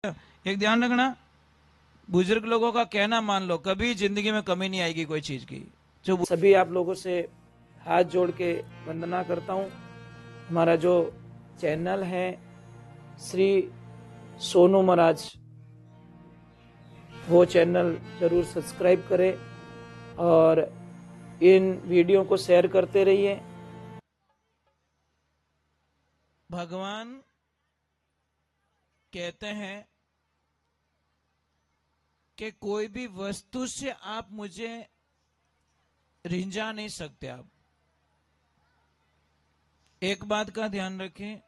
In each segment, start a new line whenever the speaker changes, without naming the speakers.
एक ध्यान रखना, बुजुर्ग लोगों का कहना मान लो, कभी जिंदगी में कमी नहीं आएगी कोई चीज की। जो
सभी आप लोगों से हाथ जोड़ के वंदना करता हूँ। हमारा जो चैनल है श्री सोनू महाराज, वो चैनल जरूर सब्सक्राइब करें और इन वीडियो को शेयर करते रहिए।
भगवान कहते हैं कि कोई भी वस्तु से आप मुझे रिंझा नहीं सकते। आप एक बात का ध्यान रखें,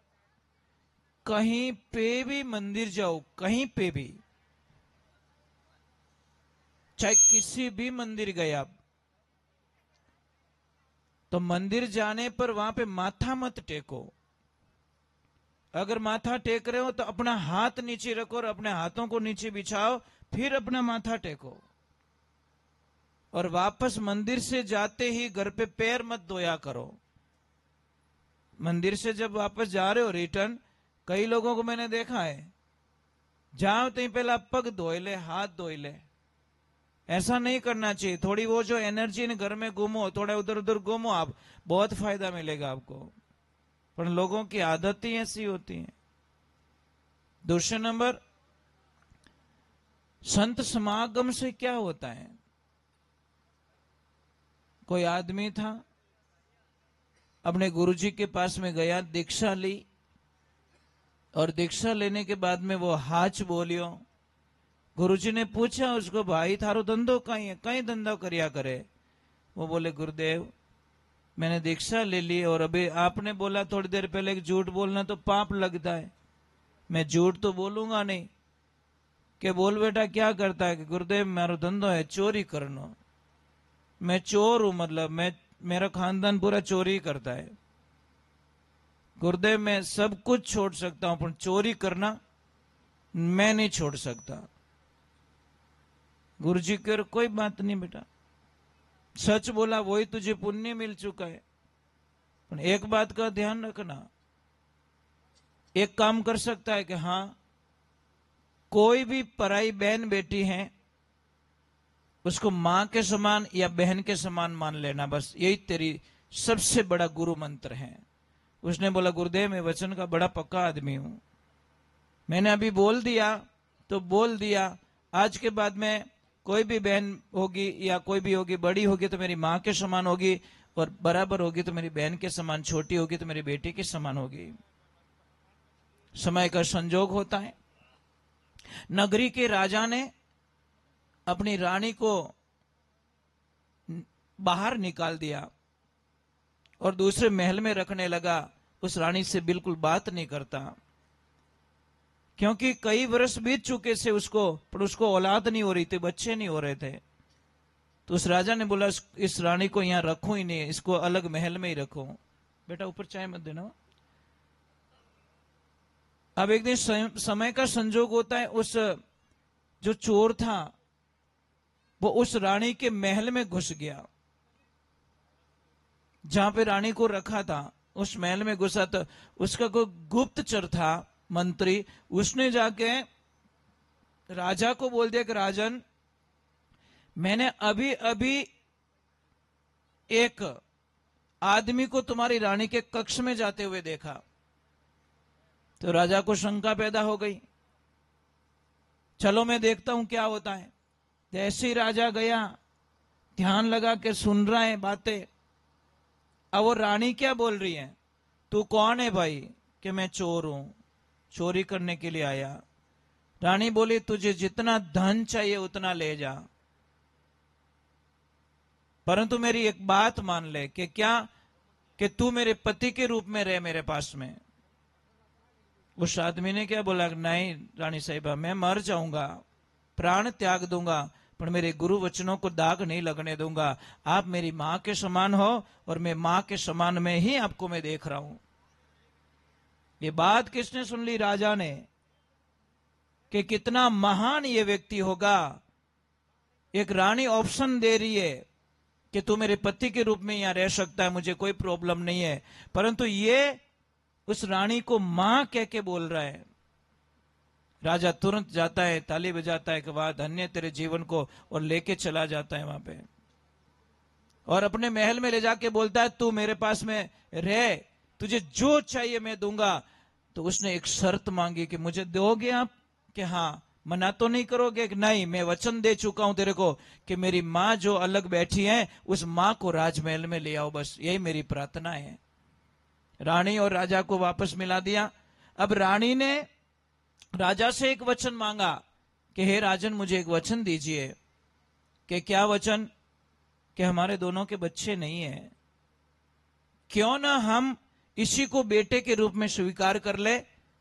कहीं पे भी मंदिर जाओ, कहीं पे भी, चाहे किसी भी मंदिर गए आप, तो मंदिर जाने पर वहां पे माथा मत टेको। अगर माथा टेक रहे हो तो अपना हाथ नीचे रखो और अपने हाथों को नीचे बिछाओ, फिर अपना माथा टेको। और वापस मंदिर से जाते ही घर पे पैर मत धोया करो। मंदिर से जब वापस जा रहे हो रिटर्न, कई लोगों को मैंने देखा है, जाओ तो पहला पग धोए ले, हाथ धोए ले। ऐसा नहीं करना चाहिए। थोड़ी वो जो एनर्जी ने घर में घूमो, थोड़ा उधर उधर घूमो, आप बहुत फायदा मिलेगा आपको। पर लोगों की आदत ही ऐसी होती है। दूसरे नंबर, संत समागम से क्या होता है? कोई आदमी था, अपने गुरुजी के पास में गया, दीक्षा ली, और दीक्षा लेने के बाद में वो हाच बोलियो। गुरुजी ने पूछा उसको, भाई थारो धंधो कहीं है, कहीं धंधा करिया करे? वो बोले, गुरुदेव मैंने दीक्षा ले ली और अभी आपने बोला थोड़ी देर पहले कि झूठ बोलना तो पाप लगता है, मैं झूठ तो बोलूंगा नहीं। कि बोल बेटा क्या करता है? कि गुरुदेव मेरा धंधो है चोरी करना, मैं चोर हूं, मतलब मैं, मेरा खानदान पूरा चोरी करता है। गुरुदेव मैं सब कुछ छोड़ सकता हूं पर चोरी करना मैं नहीं छोड़ सकता। गुरुजी कह, कोई बात नहीं बेटा, सच बोला वही तुझे पुण्य मिल चुका है। पर एक बात का ध्यान रखना, एक काम कर सकता है कि हाँ, कोई भी पराई बहन बेटी है उसको मां के समान या बहन के समान मान लेना, बस यही तेरी सबसे बड़ा गुरु मंत्र है। उसने बोला, गुरुदेव मैं वचन का बड़ा पक्का आदमी हूं, मैंने अभी बोल दिया तो बोल दिया, आज के बाद में कोई भी बहन होगी या कोई भी होगी, बड़ी होगी तो मेरी मां के समान होगी, और बराबर होगी तो मेरी बहन के समान, छोटी होगी तो मेरी बेटी के समान होगी। समय का संजोग होता है। नगरी के राजा ने अपनी रानी को बाहर निकाल दिया और दूसरे महल में रखने लगा। उस रानी से बिल्कुल बात नहीं करता, क्योंकि कई वर्ष बीत चुके थे उसको, पर उसको औलाद नहीं हो रही थी, बच्चे नहीं हो रहे थे। तो उस राजा ने बोला, इस रानी को यहां रखो ही नहीं, इसको अलग महल में ही रखो। बेटा ऊपर चाय मत देना। अब एक दिन समय का संजोग होता है, उस जो चोर था वो उस रानी के महल में घुस गया, जहां पे रानी को रखा था उस महल में घुसा। तो उसका कोई गुप्तचर था, मंत्री, उसने जाके राजा को बोल दिया कि राजन, मैंने अभी अभी एक आदमी को तुम्हारी रानी के कक्ष में जाते हुए देखा। तो राजा को शंका पैदा हो गई, चलो मैं देखता हूं क्या होता है। जैसे ही राजा गया, ध्यान लगा के सुन रहा है बातें। अब वो रानी क्या बोल रही है, तू कौन है भाई? कि मैं चोर हूं, चोरी करने के लिए आया। रानी बोली, तुझे जितना धन चाहिए उतना ले जा, परंतु मेरी एक बात मान ले। कि क्या? कि तू मेरे पति के रूप में रहे मेरे पास में। उस आदमी ने क्या बोला, नहीं रानी साहिबा, मैं मर जाऊंगा, प्राण त्याग दूंगा, पर मेरे गुरु वचनों को दाग नहीं लगने दूंगा। आप मेरी मां के समान हो और मैं मां के समान में ही आपको मैं देख रहा हूं। ये बात किसने सुन ली? राजा ने। कि कितना महान ये व्यक्ति होगा, एक रानी ऑप्शन दे रही है कि तू मेरे पति के रूप में यहां रह सकता है, मुझे कोई प्रॉब्लम नहीं है, परंतु ये उस रानी को मां कह के बोल रहा है। राजा तुरंत जाता है, ताली बजाता है कि वाह धन्य तेरे जीवन को, और लेके चला जाता है वहां पे, और अपने महल में ले जाके बोलता है तू मेरे पास में रह, तुझे जो चाहिए मैं दूंगा। तो उसने एक शर्त मांगी कि मुझे दोगे आप, कि हाँ, मना तो नहीं करोगे? कि नहीं, मैं वचन दे चुका हूं तेरे को कि मेरी माँ जो अलग बैठी है उस माँ को राजमहल में ले आओ, बस यही मेरी प्रार्थना है। रानी और राजा को वापस मिला दिया। अब रानी ने राजा से एक वचन मांगा कि हे राजन, मुझे एक वचन दीजिए। कि क्या वचन? कि हमारे दोनों के बच्चे नहीं है, क्यों ना हम इसी को बेटे के रूप में स्वीकार कर ले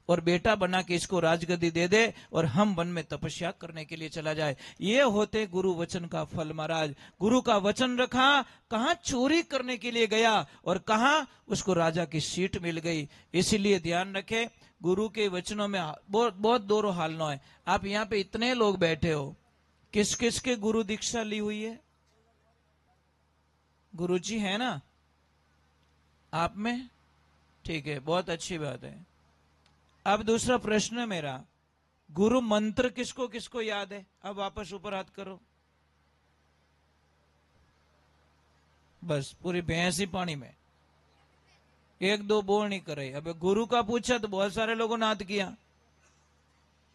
और बेटा बना के इसको राजगद्दी दे दे और हम वन में तपस्या करने के लिए चला जाए। ये होते गुरु वचन का फल महाराज। गुरु का वचन रखा, कहां चोरी करने के लिए गया और कहां उसको राजा की सीट मिल गई। इसीलिए ध्यान रखे, गुरु के वचनों में बहुत बहुत दोनों हालना है। आप यहां पे इतने लोग बैठे हो, किस किस के गुरु दीक्षा ली हुई है? गुरु जी है ना आप में? ठीक है, बहुत अच्छी बात है। अब दूसरा प्रश्न मेरा, गुरु मंत्र किसको किसको याद है? अब वापस ऊपर हाथ करो। बस पूरी भैंस ही पानी में, एक दो बोल नहीं करे। अब गुरु का पूछा तो बहुत सारे लोगों ने हाथ किया,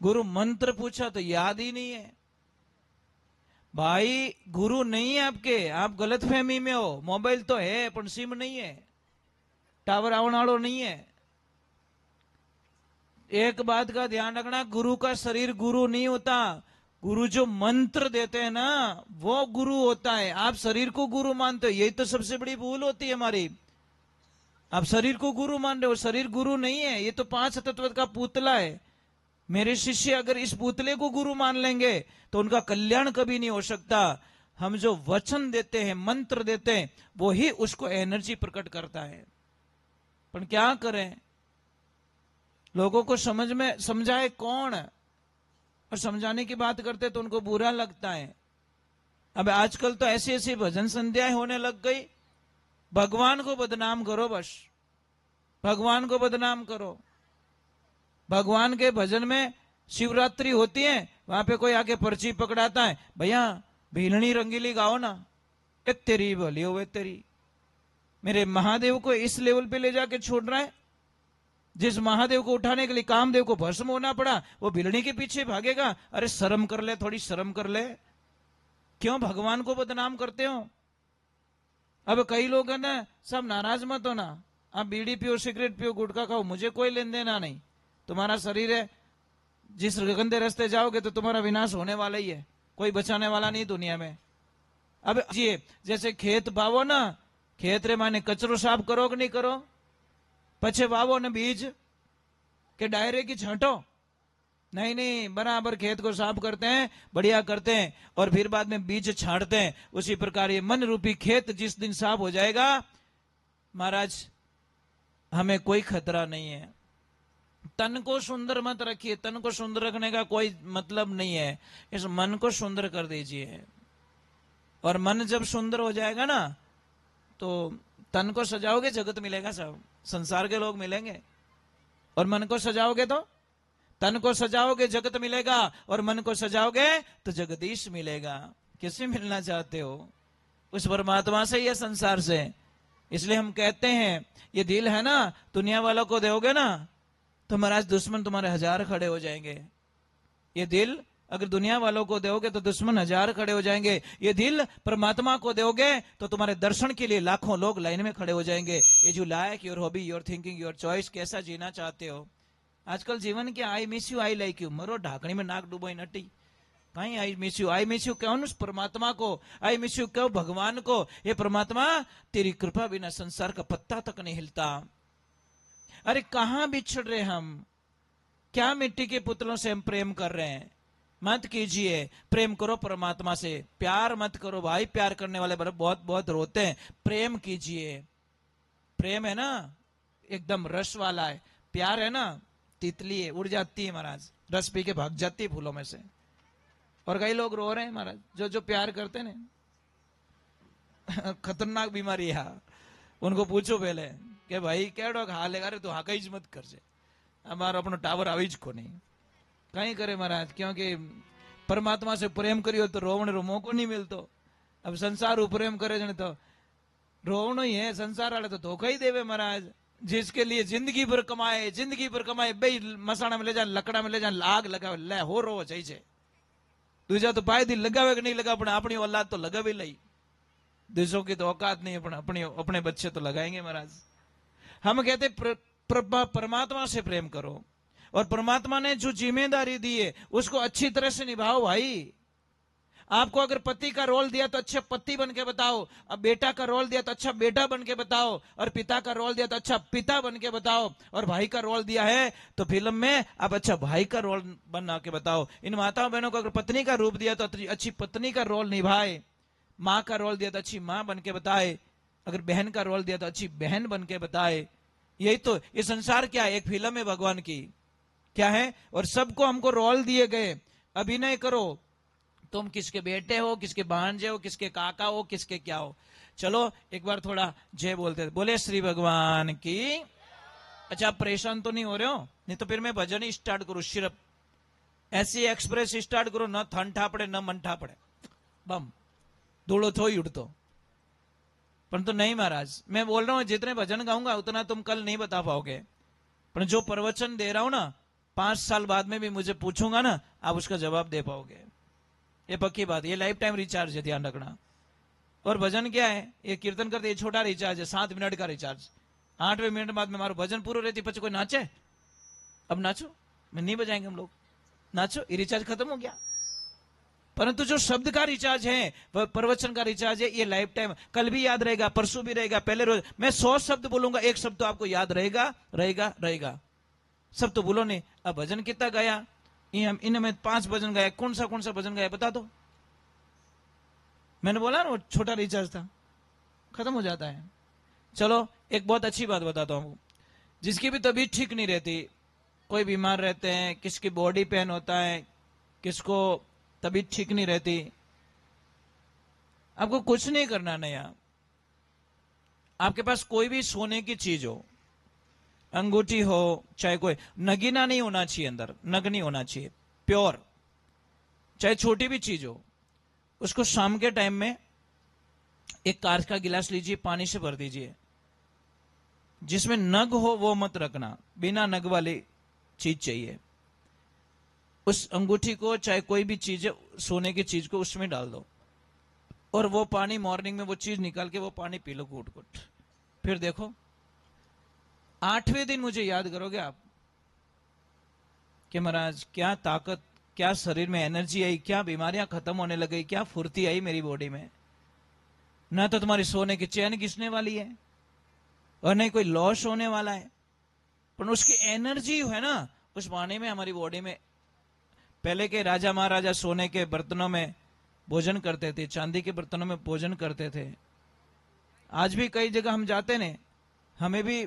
गुरु मंत्र पूछा तो याद ही नहीं है। भाई गुरु नहीं है आपके, आप गलत फहमी में हो। मोबाइल तो है पर सिम नहीं है, टावर आवने वालों नहीं है। एक बात का ध्यान रखना, गुरु का शरीर गुरु नहीं होता, गुरु जो मंत्र देते हैं ना वो गुरु होता है। आप शरीर को गुरु मानते हो, यही तो सबसे बड़ी भूल होती है हमारी। आप शरीर को गुरु मान रहे हो, शरीर गुरु नहीं है, ये तो 5 तत्व का पुतला है। मेरे शिष्य अगर इस पुतले को गुरु मान लेंगे तो उनका कल्याण कभी नहीं हो सकता। हम जो वचन देते हैं, मंत्र देते हैं, वो ही उसको एनर्जी प्रकट करता है। पर क्या करें, लोगों को समझ में समझाए कौन, और समझाने की बात करते तो उनको बुरा लगता है। अब आजकल तो ऐसी ऐसी भजन संध्याएं होने लग गई, भगवान को बदनाम करो, बस भगवान को बदनाम करो। भगवान के भजन में शिवरात्रि होती है, वहां पे कोई आके पर्ची पकड़ाता है, भैया भीलनी रंगीली गाओ ना, ए तेरी भली हो तेरी। मेरे महादेव को इस लेवल पे ले जाके छोड़ रहा है। जिस महादेव को उठाने के लिए कामदेव को भस्म होना पड़ा, वो भिलनी के पीछे भागेगा। अरे शर्म कर ले, थोड़ी शर्म कर ले, क्यों भगवान को बदनाम करते हो? अब कई लोग है ना, सब नाराज मत हो ना, आप बीड़ी पियो, सिगरेट पियो, गुटखा खाओ, मुझे कोई लेन देना नहीं। तुम्हारा शरीर है, जिस गंदे रास्ते जाओगे तो तुम्हारा विनाश होने वाला ही है, कोई बचाने वाला नहीं दुनिया में। अब जी जैसे खेत बावो ना, खेत रे माने कचरो साफ करो कि नहीं करो, पछे वावो ने बीज के डायरे की छांटो, नहीं नहीं, बराबर खेत को साफ करते हैं, बढ़िया करते हैं, और फिर बाद में बीज छांटते हैं। उसी प्रकार ये मन रूपी खेत जिस दिन साफ हो जाएगा महाराज, हमें कोई खतरा नहीं है। तन को सुंदर मत रखिए, तन को सुंदर रखने का कोई मतलब नहीं है, इस मन को सुंदर कर दीजिए। और मन जब सुंदर हो जाएगा ना तो तन को सजाओगे जगत मिलेगा, सब संसार के लोग मिलेंगे। और मन को सजाओगे तो, तन को सजाओगे जगत मिलेगा, और मन को सजाओगे तो जगदीश मिलेगा। किससे मिलना चाहते हो? उस परमात्मा से या संसार से? इसलिए हम कहते हैं ये दिल है ना, दुनिया वालों को दोगे ना तो महाराज दुश्मन तुम्हारे 1000 खड़े हो जाएंगे। ये दिल अगर दुनिया वालों को दोगे तो दुश्मन 1000 खड़े हो जाएंगे। ये दिल परमात्मा को दोगे तो तुम्हारे दर्शन के लिए लाखों लोग लाइन में खड़े हो जाएंगे। ये जो like your hobby, your thinking, your choice, कैसा जीना चाहते हो? आजकल जीवन क्या, I miss you, I like you, मरो ढाकनी में नाक डूबो नटी, कहीं I miss you. I miss you कौन? उस परमात्मा को। आई मिस यू क्यों? भगवान को। ये परमात्मा तेरी कृपा बिना संसार का पत्ता तक नहीं हिलता। अरे कहां बिछड़ रहे हम, क्या मिट्टी के पुतलों से हम प्रेम कर रहे हैं? मत कीजिए, प्रेम करो परमात्मा से, प्यार मत करो भाई। प्यार करने वाले बहुत बहुत रोते हैं। प्रेम कीजिए। प्रेम है ना एकदम रस वाला है, प्यार है ना तितली है, उड़ जाती है महाराज, रस पी के भाग जाती है फूलों में से। और कई लोग रो रहे हैं महाराज, जो जो प्यार करते हैं ना खतरनाक बीमारी है। उनको पूछो पहले कि भाई क्या हाल है? अरे तू हाँ कहीं मत कर से, हमारा अपना टावर आवी ज को नहीं। कहीं करे महाराज, क्योंकि परमात्मा से प्रेम करियो तो रोवण रो मौको नहीं मिलतो। अब संसार उ प्रेम करे जने तो रोवणो ही है, संसार वाले तो धोखा ही देवे महाराज। जिसके लिए जिंदगी भर कमाए बे मसाणा में ले जाए, लकड़ा में ले जाए, आग लगावे, ले हो रो चाहिए। दूजा तो पाए दिल लगावे कि नहीं लगा, अपने अपनी औलाद तो लगावे लई। दूसरों की तो औकात नहीं, अपने बच्चे तो लगाएंगे महाराज। हम कहते परमात्मा से प्रेम करो, और परमात्मा ने जो जिम्मेदारी दी है उसको अच्छी तरह से निभाओ भाई। आपको अगर पति का रोल दिया तो अच्छा पति बन के बताओ, अब बेटा का रोल दिया तो अच्छा बेटा बन के बताओ, और पिता का रोल दिया तो अच्छा पिता बन के बताओ, और भाई का रोल दिया है तो फिल्म में आप अच्छा भाई का रोल बना के बताओ। इन माताओं बहनों को अगर पत्नी का रूप दिया तो अच्छी पत्नी का रोल निभाए, माँ का रोल दिया तो अच्छी माँ बन के बताए, अगर बहन का रोल दिया तो अच्छी बहन बन के बताए। यही तो ये संसार क्या है, एक फिल्म है भगवान की, क्या है। और सबको हमको रोल दिए गए, अभिनय करो, तुम किसके बेटे हो, किसके भांजे हो, किसके काका हो, किसके क्या हो। चलो एक बार थोड़ा जय बोलते, बोले श्री भगवान की। अच्छा आप परेशान तो नहीं हो रहे हो? नहीं तो फिर मैं भजन ही स्टार्ट करूं, सिर्फ ऐसी एक्सप्रेस स्टार्ट करो, न थंठा पड़े न मंठा पड़े, बम धूड़ो थो ही उड़तो। परंतु नहीं महाराज, मैं बोल रहा हूं जितने भजन गाऊंगा उतना तुम कल नहीं बता पाओगे, पर जो प्रवचन दे रहा हूं ना 5 साल बाद में भी मुझे पूछूंगा ना, आप उसका जवाब दे पाओगे, ये पक्की बात। ये लाइफ टाइम रिचार्ज है, ध्यान रखना। और भजन क्या है, ये कीर्तन करते, ये छोटा रिचार्ज है, 7 मिनट का रिचार्ज। 8वें मिनट बाद में हमारा भजन पूरा रहती, पीछे कोई नाचे, अब नाचो, मैं नहीं बजाएंगे हम लोग, नाचो, ये रिचार्ज खत्म हो गया। परंतु जो शब्द का रिचार्ज है, वह प्रवचन का रिचार्ज है, ये लाइफ टाइम, कल भी याद रहेगा, परसों भी रहेगा, पहले रोज मैं 100 शब्द बोलूंगा, एक शब्द तो आपको याद रहेगा रहेगा रहेगा, सब तो बोलो नहीं। अब भजन कितना गाया, इनमें 5 भजन गाया, कौन सा भजन गाया बता दो। मैंने बोला ना वो छोटा रिचार्ज था, खत्म हो जाता है। चलो एक बहुत अच्छी बात बताता हूं, जिसकी भी तबीयत ठीक नहीं रहती, कोई बीमार रहते हैं, किसकी बॉडी पेन होता है, किसको तबीयत ठीक नहीं रहती, आपको कुछ नहीं करना नया। आपके पास कोई भी सोने की चीज हो, अंगूठी हो, चाहे कोई नगीना नहीं होना चाहिए, अंदर नग नहीं होना चाहिए, प्योर, चाहे छोटी भी चीज हो, उसको शाम के टाइम में एक कांच का गिलास लीजिए, पानी से भर दीजिए, जिसमें नग हो वो मत रखना, बिना नग वाली चीज चाहिए। उस अंगूठी को, चाहे कोई भी चीज है, सोने की चीज को उसमें डाल दो, और वो पानी मॉर्निंग में वो चीज निकाल के वो पानी पी लो घूट घूट। फिर देखो 8वें दिन मुझे याद करोगे आप कि महाराज क्या ताकत, क्या शरीर में एनर्जी आई, क्या बीमारियां खत्म होने लगी, क्या फुर्ती आई मेरी बॉडी में। ना तो तुम्हारी सोने की चैन घिसने वाली है और नहीं कोई लॉस होने वाला है, पर उसकी एनर्जी है ना उस पानी में, हमारी बॉडी में। पहले के राजा महाराजा सोने के बर्तनों में भोजन करते थे, चांदी के बर्तनों में भोजन करते थे। आज भी कई जगह हम जाते ने, हमें भी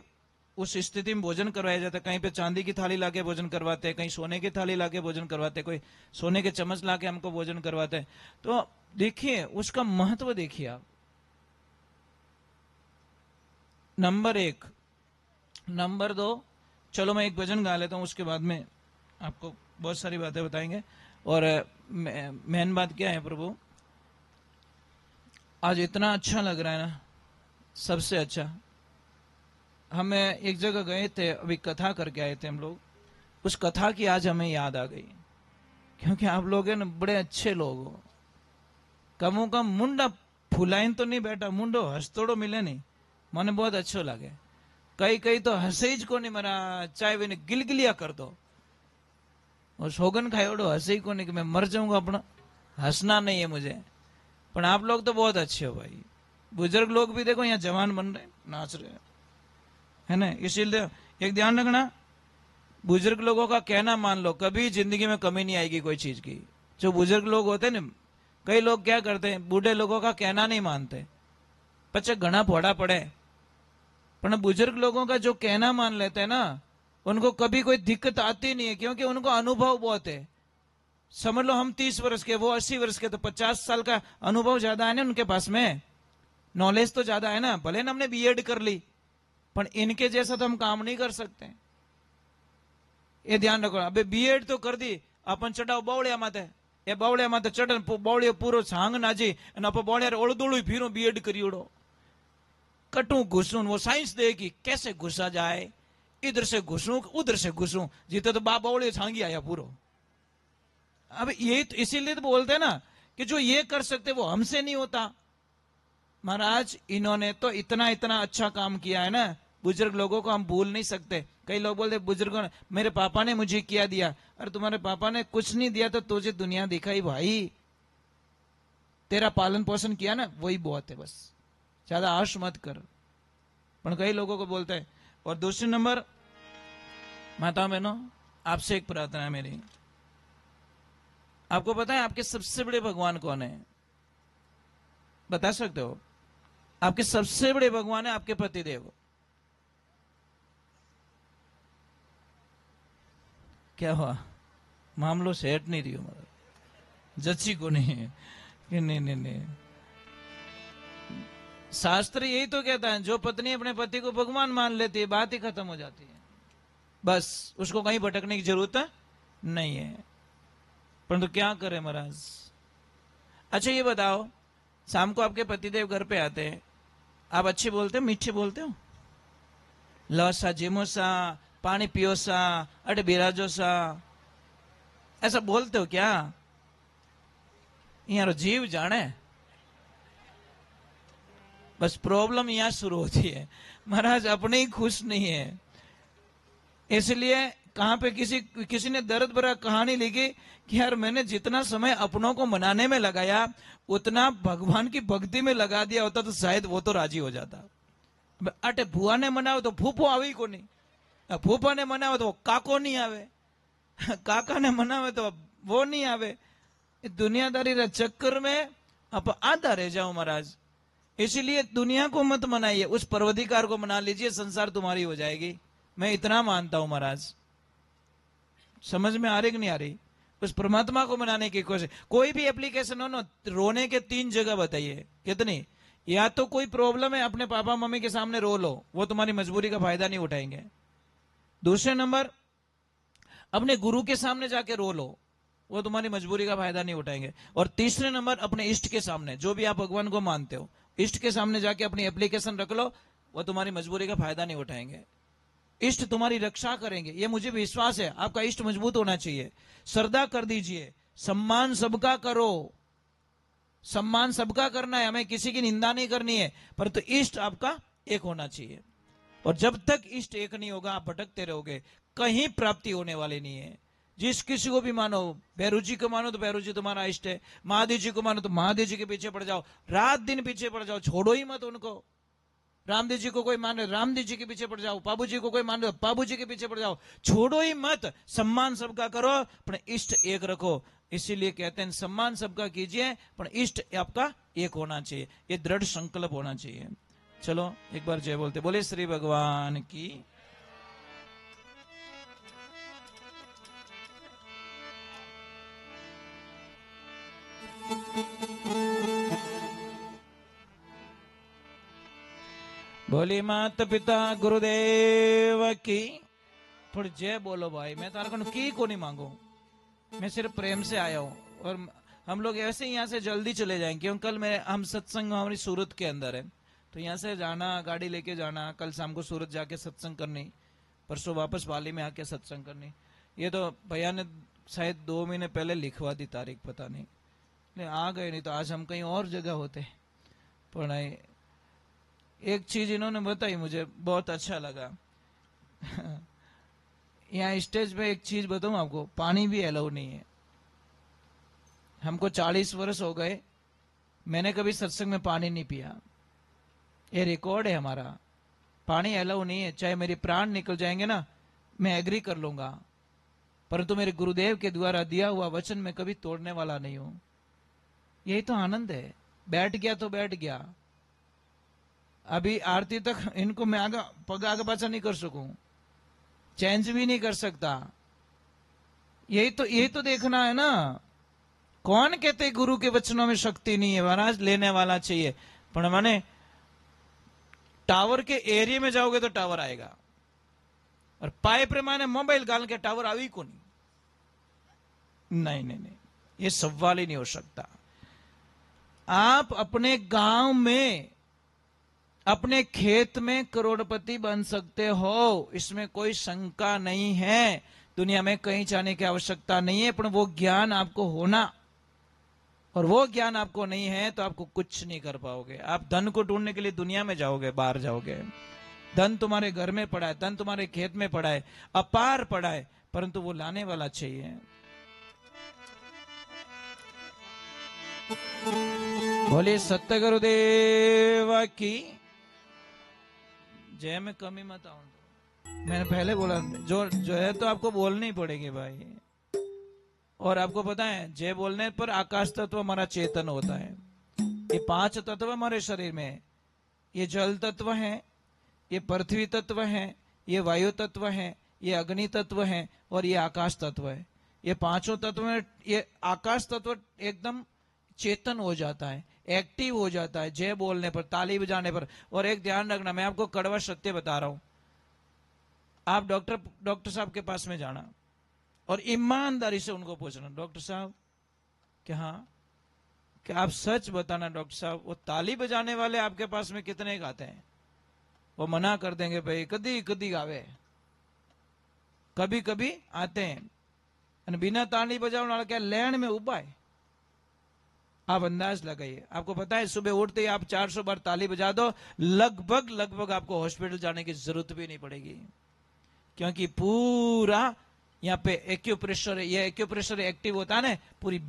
उस स्थिति में भोजन करवाया जाता है। कहीं पे चांदी की थाली लाके भोजन करवाते हैं, कहीं सोने की थाली लाके भोजन करवाते हैं, कोई सोने के चम्मच लाके हमको भोजन करवाते हैं। तो देखिए उसका महत्व देखिए आप। नंबर 1। नंबर 2, चलो मैं एक भजन गा लेता हूं, उसके बाद में आपको बहुत सारी बातें बताएंगे। और मेन बात क्या है प्रभु, आज इतना अच्छा लग रहा है ना, सबसे अच्छा। हमें एक जगह गए थे, अभी कथा करके आए थे हम लोग, उस कथा की आज हमें याद आ गई, क्योंकि आप लोग हैं ना बड़े अच्छे लोग हो। कमों कम मुंडा फुलाइन तो नहीं बैठा, मुंडो हंसतोड़ो मिले नहीं, મને बहुत अच्छो लगे। कई कई तो हंसे ज को नहीं, मरा चाहे वे गिलगिलिया कर दो, और सोगन खायोड़ो हंसे ही को नहीं कि मैं मर जाऊंगा, अपना हंसना नहीं है मुझे। पर आप लोग तो बहुत अच्छे हो भाई। बुजुर्ग लोग भी देखो यहाँ जवान बन रहे, नाच रहे, है ना। इसीलिए एक ध्यान रखना, बुजुर्ग लोगों का कहना मान लो, कभी जिंदगी में कमी नहीं आएगी कोई चीज की। जो बुजुर्ग लोग होते हैं ना, कई लोग क्या करते हैं, बूढ़े लोगों का कहना नहीं मानते, पचे घना फोड़ा पड़े। पर बुजुर्ग लोगों का जो कहना मान लेते हैं ना, उनको कभी कोई दिक्कत आती नहीं है, क्योंकि उनको अनुभव बहुत है। समझ लो हम 30 वर्ष के, वो 80 वर्ष के, तो 50 साल का अनुभव ज्यादा है ना उनके पास में, नॉलेज तो ज्यादा है ना। भले ना हमने बीएड कर ली, पर इनके जैसा तो हम काम नहीं कर सकते, ये ध्यान रखो। अबे बीएड तो कर दी, अपन चढ़ाव बावड़िया माथे, ए बावड़िया माथे चढ़े बावड़िया पूरो सांग नाजी અને आप बावड़िया ओळदोळू फिरो बीएड करियोड़ो कटू घुसूं, वो साइंस देगी कैसे घुसा जाए, इधर से घुसूं उधर से घुसूं, जीते तो बावड़िया छांगी आया पूरो। अब ये तो इसीलिए तो बोलते हैं ना कि जो ये कर सकते वो हमसे नहीं होता। महाराज इन्होंने तो इतना इतना अच्छा काम किया है ना, बुजुर्ग लोगों को हम भूल नहीं सकते। कई लोग बोलते बुजुर्गों ने, मेरे पापा ने मुझे किया दिया, अरे तुम्हारे पापा ने कुछ नहीं दिया तो तुझे दुनिया दिखाई भाई, तेरा पालन पोषण किया ना वही बहुत है, बस ज्यादा आश मत कर। पर कई लोगों को बोलते हैं। और दूसरे नंबर, माता बहनों आपसे एक प्रार्थना है मेरी, आपको पता है आपके सबसे बड़े भगवान कौन है? बता सकते हो? आपके सबसे बड़े भगवान है आपके पतिदेव। क्या हुआ? मामलो सेट नहीं रही हमारा, जच्ची को नहीं है कि नहीं। शास्त्र यही तो कहता है, जो पत्नी अपने पति को भगवान मान लेती है बात ही खत्म हो जाती है, बस उसको कहीं भटकने की जरूरत नहीं है। परंतु क्या करें महाराज? अच्छा ये बताओ, शाम को आपके पतिदेव घर पे आते हैं, आप अच्छे बोलते हो, मीठे बोलते हो? लो सा जिमो सा, पानी पियो सा, अरे बिराजो सा, ऐसा बोलते हो क्या? यार जीव जाने, बस प्रॉब्लम यहां शुरू होती है। महाराज अपने ही खुश नहीं है, इसलिए कहां पे किसी ने दर्द भरा कहानी लिखी कि यार मैंने जितना समय अपनों को मनाने में लगाया उतना भगवान की भक्ति में लगा दिया होता तो शायद वो तो राजी हो जाता। अटे भुआ ने मनाओ तो फूफो आवी को नहीं, फूफा ने मनावे तो काको नहीं आवे, काका ने मनावे तो वो नहीं आवे। दुनियादारी के चक्कर में आप आधा रह जाओ महाराज। इसीलिए दुनिया को मत मनाइए, उस पर्वतिकार को मना लीजिए, संसार तुम्हारी हो जाएगी। मैं इतना मानता हूं महाराज। समझ में आ रही कि नहीं आ रही? उस परमात्मा को मनाने की कोशिश। कोई भी एप्लीकेशन हो ना, रोने के 3 जगह बताइए कितनी। या तो कोई प्रॉब्लम है, अपने पापा मम्मी के सामने रो लो, वो तुम्हारी मजबूरी का फायदा नहीं उठाएंगे। दूसरे नंबर, अपने गुरु के सामने जाके रो लो, वो तुम्हारी मजबूरी का फायदा नहीं उठाएंगे। और तीसरे नंबर, अपने इष्ट के सामने, जो भी आप भगवान को मानते हो, इष्ट के सामने जाके अपनी एप्लीकेशन रख लो, वो तुम्हारी मजबूरी का फायदा नहीं उठाएंगे। इष्ट तुम्हारी रक्षा करेंगे, ये मुझे विश्वास है। आपका इष्ट मजबूत होना चाहिए। श्रद्धा कर दीजिए, सम्मान सबका करो, सम्मान सबका करना है, हमें किसी की निंदा नहीं करनी है, परंतु इष्ट आपका एक होना चाहिए। और जब तक इष्ट एक नहीं होगा आप भटकते रहोगे, कहीं प्राप्ति होने वाली नहीं है। जिस किसी को भी मानो, भैरू जी को मानो तो भैरू जी तुम्हारा इष्ट है, महादेव जी को मानो तो महादेव जी के पीछे पड़ जाओ, रात दिन पीछे पड़ जाओ, छोड़ो ही मत उनको। रामदेव जी को कोई माने रामदेव जी के पीछे पड़ जाओ, बाबू जी को कोई माने बाबू जी के पीछे पड़ जाओ, छोड़ो ही मत। सम्मान सबका करो, पर इष्ट एक रखो। इसीलिए कहते हैं सम्मान सबका कीजिए, पर इष्ट आपका एक होना चाहिए। ये दृढ़ संकल्प होना चाहिए। चलो एक बार जय बोलते, बोले श्री भगवान की। बोली माता पिता गुरुदेव की। थोड़ी जय बोलो भाई, मैं तारा की को नहीं मांगू, मैं सिर्फ प्रेम से आया हूं। और हम लोग ऐसे ही यहाँ से जल्दी चले जाएंगे, क्योंकि कल हम सत्संग हमारी सूरत के अंदर है, तो यहाँ से जाना, गाड़ी लेके जाना, कल शाम को सूरत जाके सत्संग करनी, परसों वापस पाली में आके सत्संग करनी। ये तो भैया ने शायद 2 महीने पहले लिखवा दी तारीख, पता नहीं आ गए, नहीं तो आज हम कहीं और जगह होते। पर एक चीज इन्होंने बताई, मुझे बहुत अच्छा लगा। यहाँ स्टेज पे एक चीज बताऊं आपको, पानी भी अलाउ नहीं है। हमको 40 वर्ष हो गए, मैंने कभी सत्संग में पानी नहीं पिया। ये रिकॉर्ड है हमारा। पानी अलाउ नहीं है, चाहे मेरे प्राण निकल जाएंगे ना, मैं एग्री कर लूंगा, परंतु मेरे गुरुदेव के द्वारा दिया हुआ वचन में कभी तोड़ने वाला नहीं हूं। यही तो आनंद है। बैठ गया तो बैठ गया। अभी आरती तक इनको मैं पग आगे पाछा नहीं कर सकूं, चेंज भी नहीं कर सकता। यही तो देखना है ना। कौन कहते गुरु के वचनों में शक्ति नहीं है? महाराज लेने वाला चाहिए। पर माने टावर के एरिया में जाओगे तो टावर आएगा, और पाए प्रमाणे मोबाइल गाल के टावर आई को नहीं। नहीं नहीं नहीं, ये सवाल ही नहीं हो सकता। आप अपने गांव में, अपने खेत में करोड़पति बन सकते हो, इसमें कोई शंका नहीं है। दुनिया में कहीं जाने की आवश्यकता नहीं है, पर वो ज्ञान आपको होना, और वो ज्ञान आपको नहीं है तो आपको कुछ नहीं कर पाओगे। आप धन को ढूंढने के लिए दुनिया में जाओगे, बाहर जाओगे। धन तुम्हारे घर में पड़ा है, धन तुम्हारे खेत में पड़ा है, अपार पड़ा है, परंतु वो लाने वाला चाहिए। बोले सत्य गुरुदेव की जय। में कमी मत आऊं, मैंने पहले बोला जो है तो आपको बोलनी ही पड़ेगी भाई। और आपको पता है, जय बोलने पर आकाश तत्व हमारा चेतन होता है। ये 5 तत्व हमारे शरीर में है। ये जल तत्व है, ये पृथ्वी तत्व है, ये वायु तत्व है, ये अग्नि तत्व है, और ये आकाश तत्व है। ये 5 तत्व में ये आकाश तत्व एकदम चेतन हो जाता है, एक्टिव हो जाता है जय बोलने पर, ताली बजाने पर। और एक ध्यान रखना, मैं आपको कड़वा सत्य बता रहा हूं। आप डॉक्टर साहब के पास में जाना और ईमानदारी से उनको पूछना, डॉक्टर साहब कि हाँ, कि आप सच बताना डॉक्टर साहब, वो ताली बजाने वाले आपके पास में कितने गाते हैं? वो मना कर देंगे, भाई कदी कदी गावे, कभी कभी आते हैं। बिना ताली बजाने वाला क्या लैंड में उबा है? आप अंदाज लगाइए। आपको पता है, सुबह उठते ही आप 400 बार ताली बजा दो, लगभग आपको हॉस्पिटल जाने की जरूरत भी नहीं पड़ेगी, क्योंकि पूरा यहाँ पे एक्यूप्रेशर, ये एक्यूप्रेशर एक्टिव होता है ना, पूरी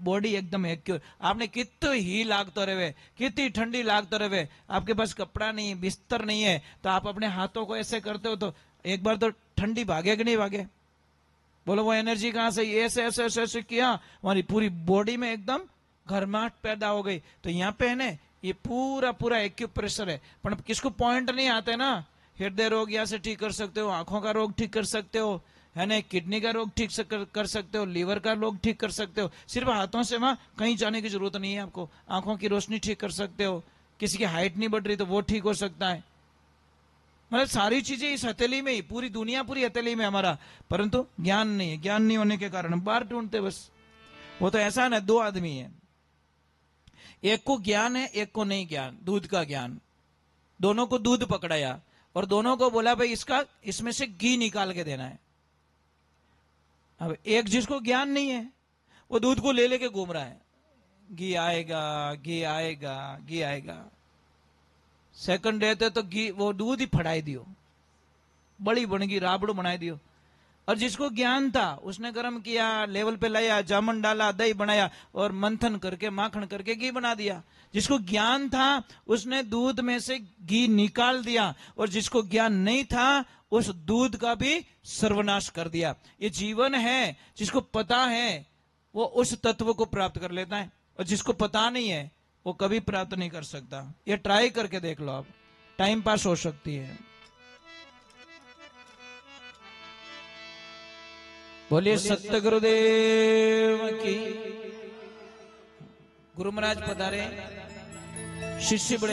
बॉडी एकदम एक्यू। आपने कितने ही लागते रहे, कितनी ठंडी लागते रहे, आपके पास कपड़ा नहीं, बिस्तर नहीं है, तो आप अपने हाथों को ऐसे करते हो तो एक बार तो ठंडी भागे कि नहीं भागे? बोलो वो एनर्जी कहां से? ऐसे ऐसे ऐसे ऐसे किया, हमारी पूरी बॉडी में एकदम घरमाहट पैदा हो गई। तो यहाँ पे है ना, ये पूरा एक्यूप्रेशर है। पर किसको पॉइंट नहीं आते ना, हृदय रोग यहाँ से ठीक कर सकते हो, आंखों का रोग ठीक कर सकते हो, है ना, किडनी का रोग ठीक कर सकते हो, लीवर का रोग ठीक कर सकते हो, सिर्फ हाथों से। वहां कहीं जाने की जरूरत नहीं है आपको। आंखों की रोशनी ठीक कर सकते हो, किसी की हाइट नहीं बढ़ रही तो वो ठीक हो सकता है। मतलब सारी चीजें इस हथेली में ही, पूरी दुनिया पूरी हथेली में हमारा, परंतु ज्ञान नहीं है। ज्ञान नहीं होने के कारण हम बाहर ढूंढते बस। वो तो ऐसा ना, 2 आदमी है, एक को ज्ञान है, एक को नहीं ज्ञान, दूध का ज्ञान। दोनों को दूध पकड़ाया और दोनों को बोला भाई इसमें से घी निकाल के देना है। अब एक जिसको ज्ञान नहीं है, वो दूध को ले लेके घूम रहा है, घी आएगा, घी आएगा, घी आएगा। सेकंड रहते तो घी, वो दूध ही फड़ाई दियो, बड़ी बनगी राबड़ू बनाई दियो। और जिसको ज्ञान था उसने गर्म किया, लेवल पे लाया, जामुन डाला, दही बनाया और मंथन करके माखन करके घी बना दिया। जिसको ज्ञान था उसने दूध में से घी निकाल दिया, और जिसको ज्ञान नहीं था उस दूध का भी सर्वनाश कर दिया। ये जीवन है, जिसको पता है वो उस तत्व को प्राप्त कर लेता है, और जिसको पता नहीं है वो कभी प्राप्त नहीं कर सकता। ये ट्राई करके देख लो आप, टाइम पास हो सकती है। बोलिए सत्य गुरुदेव की। गुरु महाराज पधारे, शिष्य बड़े